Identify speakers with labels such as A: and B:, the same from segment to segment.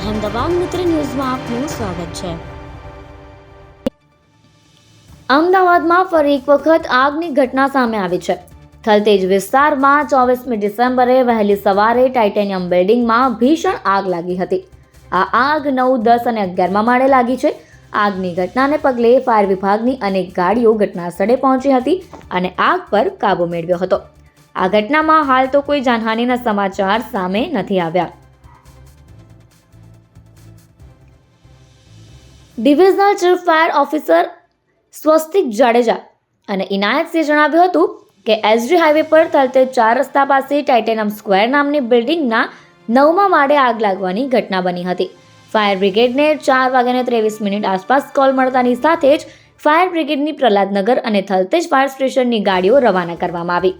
A: અહેમદાબાદ મિત્ર ન્યૂઝમાં આપનું સ્વાગત છે। અમદાવાદમાં ફરી એક વખત આગની ઘટના સામે આવી છે। થલતેજ વિસ્તારમાં 24મી ડિસેમ્બરે વહેલી સવારે ટાઇટેનિયમ બિલ્ડિંગમાં ભીષણ આગ લાગી હતી। આ આગ 9, 10 અને 11મા માળે લાગી છે। આગની ઘટનાને પગલે ફાયર વિભાગની અનેક ગાડીઓ ઘટનાસ્થળે પહોંચી હતી અને આગ પર કાબૂ મેળવ્યો હતો। આ ઘટનામાં હાલ તો કોઈ જાનહાનિના સમાચાર સામે નથી આવ્યા। ડિવિઝનલ ચીફ ફાયર ઓફિસર સ્વસ્તિક જાડેજા અને ઇનાયતસિંહે જણાવ્યું હતું કે એસજી હાઈવે પર થલતેજ 4 રસ્તા પાસે ટાઇટેનિયમ સ્ક્વેર નામની બિલ્ડિંગના 9મા માળે આગ લાગવાની ઘટના બની હતી। ફાયર બ્રિગેડને 4:23 આસપાસ કોલ મળતાની સાથે જ ફાયર બ્રિગેડની પ્રહલાદનગર અને થલતેજ ફાયર સ્ટેશનની ગાડીઓ રવાના કરવામાં આવી।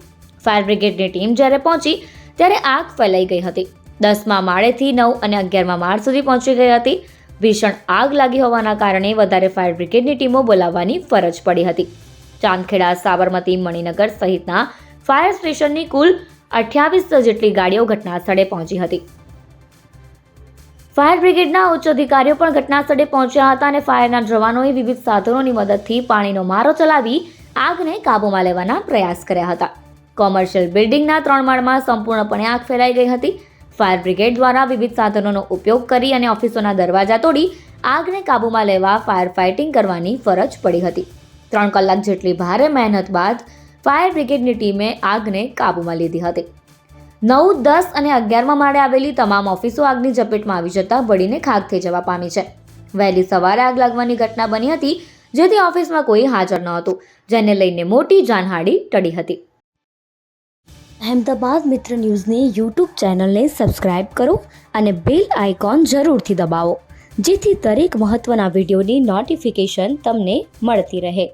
A: ફાયર બ્રિગેડની ટીમ જ્યારે પહોંચી ત્યારે આગ ફેલાઈ ગઈ હતી। 10મા માળેથી 9 અને 11મા માળ સુધી પહોંચી ગઈ હતી। ભીષણ આગ લાગી હોવાના કારણે વધારે ફાયર બ્રિગેડની ટીમો બોલાવવાની ફરજ પડી હતી। ચાંદખેડા, સાબરમતી, મણિનગર સહિતના ફાયર સ્ટેશનની કુલ 28 જેટલી ગાડીઓ ઘટનાસ્થળે પહોંચી હતી। ફાયર બ્રિગેડના ઉચ્ચ અધિકારીઓ પણ ઘટનાસ્થળે પહોંચ્યા હતા અને ફાયરના જવાનોએ વિવિધ સાધનોની મદદથી પાણીનો મારો ચલાવી આગને કાબૂમાં લેવાના પ્રયાસ કર્યા હતા। કોમર્શિયલ બિલ્ડિંગના 3 માળમાં સંપૂર્ણપણે આગ ફેલાઈ ગઈ હતી। ફાયર બ્રિગેડ દ્વારા વિવિધ સાધનોનો ઉપયોગ કરી અને ઓફિસોના દરવાજા તોડી આગને કાબૂમાં લેવા ફાયર ફાઇટિંગ કરવાની ફરજ પડી હતી। 3 કલાક જેટલી ભારે મહેનત બાદ ફાયર બ્રિગેડની ટીમે આગને કાબૂમાં લીધી હતી। 9, 10 અને 11મા માળે આવેલી તમામ ઓફિસો આગની ઝપેટમાં આવી જતા બળીને ખાખ થઈ જવા પામી છે। વહેલી સવારે આગ લાગવાની ઘટના બની હતી, જેથી ઓફિસમાં કોઈ હાજર ન હતું, જેને લઈને મોટી જાનહાનિ ટળી હતી। અહેમદાબાદ મિત્ર ન્યૂઝની યુટ્યુબ ચેનલને સબસ્ક્રાઇબ કરો અને બેલ આઇકોન જરૂરથી દબાવો, જેથી દરેક મહત્ત્વના વિડીયોની નોટિફિકેશન તમને મળતી રહે।